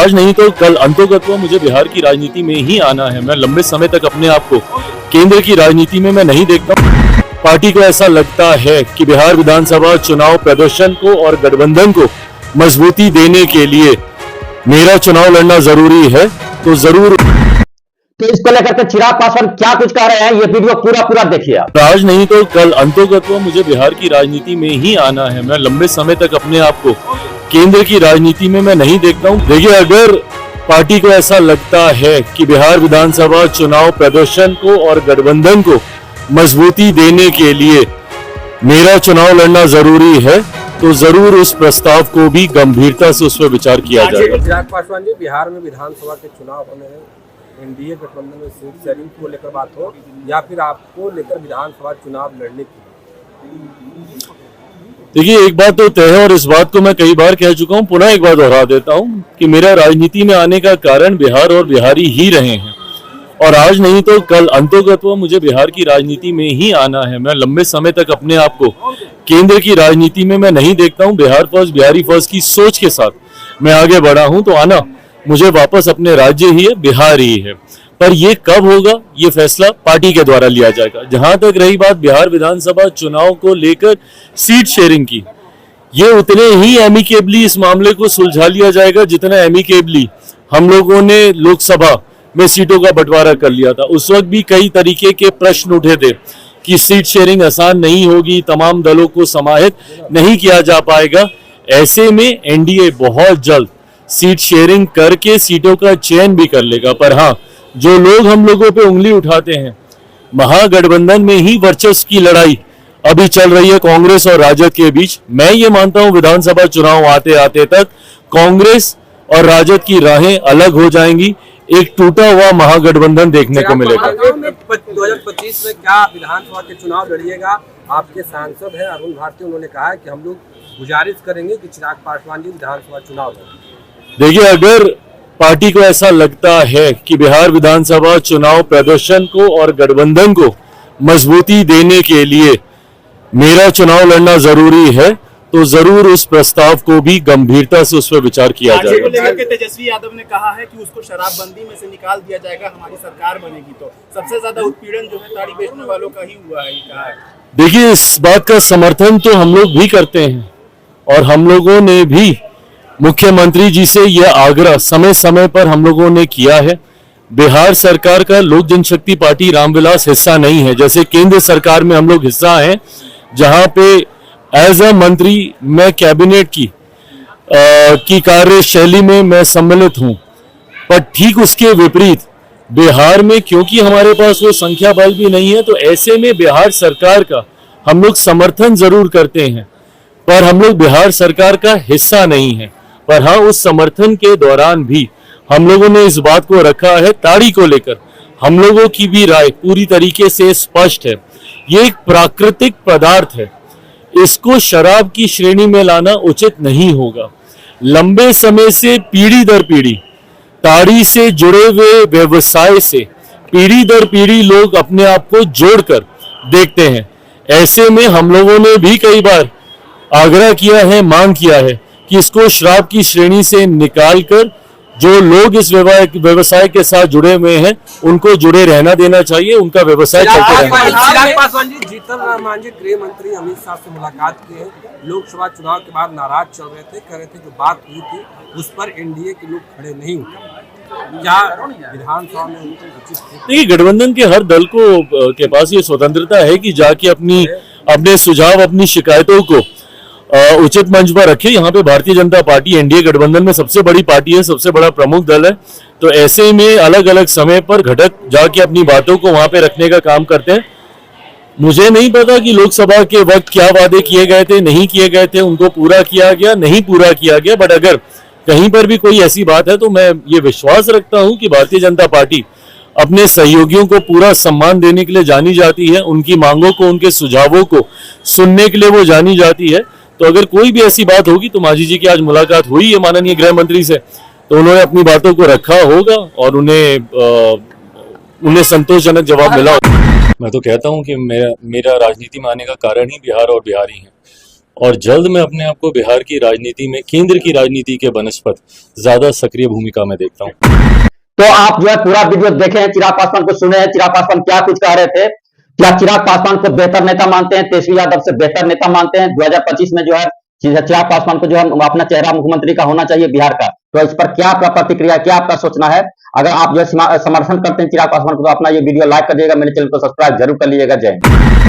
आज नहीं तो कल अंतोगत्वा मुझे बिहार की राजनीति में ही आना है। मैं लंबे समय तक अपने आप को केंद्र की राजनीति में मैं नहीं देखता। पार्टी को ऐसा लगता है कि बिहार विधानसभा चुनाव प्रदर्शन को और गठबंधन को मजबूती देने के लिए मेरा चुनाव लड़ना जरूरी है, तो जरूर। तो इसको लेकर के चिराग पासवान क्या कुछ कह रहे हैं, ये वीडियो पूरा देखिए आप। आज नहीं तो कल अंतोगत्वा मुझे बिहार की राजनीति में ही आना है। मैं लंबे समय तक अपने आप को केंद्र की राजनीति में मैं नहीं देखता हूँ। देखिए, अगर पार्टी को ऐसा लगता है कि बिहार विधानसभा चुनाव प्रदर्शन को और गठबंधन को मजबूती देने के लिए मेरा चुनाव लड़ना जरूरी है, तो जरूर उस प्रस्ताव को भी गंभीरता से उस पर विचार किया जाएगा। चिराग पासवान जी, बिहार में विधानसभा के चुनाव होने हैं, एनडीए गठबंधन में सीट शेयरिंग को लेकर बात हो या फिर आपको लेकर विधानसभा चुनाव लड़ने की? देखिए, एक बात तो तय है और इस बात को मैं कई बार कह चुका हूं, पुनः एक बार दोहरा देता हूं कि मेरा राजनीति में आने का कारण बिहार और बिहारी ही रहे हैं, और आज नहीं तो कल अंतोगत्वा मुझे बिहार की राजनीति में ही आना है। मैं लंबे समय तक अपने आप को केंद्र की राजनीति में मैं नहीं देखता हूं। बिहार फर्स्ट, बिहारी फर्स्ट की सोच के साथ मैं आगे बढ़ा हूं, तो आना मुझे वापस अपने राज्य ही है, बिहार ही है। पर ये कब होगा, ये फैसला पार्टी के द्वारा लिया जाएगा। जहां तक रही बात बिहार विधानसभा चुनाव को लेकर सीट शेयरिंग की, ये उतने ही एमिकेबली इस मामले को सुलझा लिया जाएगा जितना एमिकेबली हम लोगों ने लोकसभा में सीटों का बंटवारा कर लिया था। उस वक्त भी कई तरीके के प्रश्न उठे थे कि सीट शेयरिंग आसान नहीं होगी, तमाम दलों को समाहित नहीं किया जा पाएगा। ऐसे में एनडीए बहुत जल्द सीट शेयरिंग करके सीटों का चयन भी कर लेगा। पर हाँ, जो लोग हम लोगों पे उंगली उठाते हैं, महागठबंधन में ही वर्चस्व की लड़ाई अभी चल रही है कांग्रेस और राजद के बीच। मैं ये मानता हूं विधानसभा चुनाव आते आते तक कांग्रेस और राजद की राहें अलग हो जाएंगी, एक टूटा हुआ महागठबंधन देखने को मिलेगा। 2025 में क्या विधानसभा के चुनाव लड़िएगा? आपके सांसद हैं अरुण भारती, उन्होंने कहा है कि हम लोग गुजारिश करेंगे कि चिराग पासवान जी विधानसभा चुनाव लड़ें। देखिए, अगर पार्टी को ऐसा लगता है कि बिहार विधानसभा चुनाव प्रदर्शन को और गठबंधन को मजबूती देने के लिए मेरा चुनाव लड़ना जरूरी है, तो जरूर उस प्रस्ताव को भी गंभीरता से उस पर विचार किया जाएगा। तेजस्वी यादव ने कहा है कि उसको शराबबंदी में से निकाल दिया जाएगा, हमारी सरकार बनेगी तो सबसे ज्यादा उत्पीड़न जो है ताड़ी बेचने वालों का ही हुआ है, कहा है। देखिए, इस बात का समर्थन तो हम लोग भी करते हैं और हम लोगों ने भी मुख्यमंत्री जी से यह आग्रह समय समय पर हम लोगों ने किया है। बिहार सरकार का लोक जनशक्ति पार्टी रामविलास हिस्सा नहीं है, जैसे केंद्र सरकार में हम लोग हिस्सा हैं, जहां पे एज अ मंत्री मैं कैबिनेट की कार्यशैली में मैं सम्मिलित हूं। पर ठीक उसके विपरीत बिहार में, क्योंकि हमारे पास वो संख्या बल भी नहीं है, तो ऐसे में बिहार सरकार का हम लोग समर्थन जरूर करते हैं, पर हम लोग बिहार सरकार का हिस्सा नहीं है। पर हाँ, उस समर्थन के दौरान भी हम लोगों ने इस बात को रखा है, ताड़ी को लेकर हम लोगों की भी राय पूरी तरीके से स्पष्ट है। ये एक प्राकृतिक पदार्थ है, इसको शराब की श्रेणी में लाना उचित नहीं होगा। लंबे समय से पीढ़ी दर पीढ़ी ताड़ी से जुड़े हुए व्यवसाय से पीढ़ी दर पीढ़ी लोग अपने आप को जोड़कर देखते हैं। ऐसे में हम लोगों ने भी कई बार आग्रह किया है, मांग किया है कि इसको शराब की श्रेणी से निकालकर जो लोग इस व्यवसाय के साथ जुड़े हुए हैं उनको जुड़े रहना देना चाहिए, उनका व्यवसाय चलते रहना। चिराग पासवान जी, जीतन राम मांझी गृह मंत्री अमित शाह से मुलाकात की है, लोकसभा चुनाव के बाद नाराज चल रहे थे, कह रहे थे जो बात हुई थी उस पर एनडीए के लोग खड़े नहीं उतरे। क्या विधानसभा में देखिए, गठबंधन के हर दल को के पास ये स्वतंत्रता है कि जाके अपने सुझाव, अपनी शिकायतों को उचित मंच पर रखे। यहाँ पे भारतीय जनता पार्टी एनडीए गठबंधन में सबसे बड़ी पार्टी है, सबसे बड़ा प्रमुख दल है, तो ऐसे में अलग अलग समय पर घटक जाके अपनी बातों को वहां पे रखने का काम करते हैं। मुझे नहीं पता कि लोकसभा के वक्त क्या वादे किए गए थे, नहीं किए गए थे, उनको पूरा किया गया, नहीं पूरा किया गया, बट अगर कहीं पर भी कोई ऐसी बात है तो मैं ये विश्वास रखता हूं कि भारतीय जनता पार्टी अपने सहयोगियों को पूरा सम्मान देने के लिए जानी जाती है, उनकी मांगों को, उनके सुझावों को सुनने के लिए वो जानी जाती है। तो अगर कोई भी ऐसी बात होगी, तो मांझी जी की आज मुलाकात हुई है माननीय गृह मंत्री से, तो उन्होंने अपनी बातों को रखा होगा और उन्हें संतोषजनक जवाब मिला। मैं तो कहता हूं कि मेरा राजनीति में आने का कारण ही बिहार और बिहारी हैं, और जल्द मैं अपने आप को बिहार की राजनीति में, केंद्र की राजनीति के बनस्पत ज्यादा सक्रिय भूमिका में देखता हूँ। तो आप जो है पूरा वीडियो देखे हैं, चिराग पासवान को सुने हैं, चिराग पासवान क्या कुछ कह रहे थे। क्या चिराग पासवान को बेहतर नेता मानते हैं, तेजस्वी यादव से बेहतर नेता मानते हैं? 2025 में जो है चिराग पासवान को जो है अपना चेहरा मुख्यमंत्री का होना चाहिए बिहार का, तो इस पर क्या आपका प्रतिक्रिया, क्या आपका सोचना है? अगर आप जो है समर्थन करते हैं चिराग पासवान को, तो अपना ये वीडियो लाइक कर दिएगा, मेरे चैनल को सब्सक्राइब जरूर कर लीजिएगा। जय हिंद।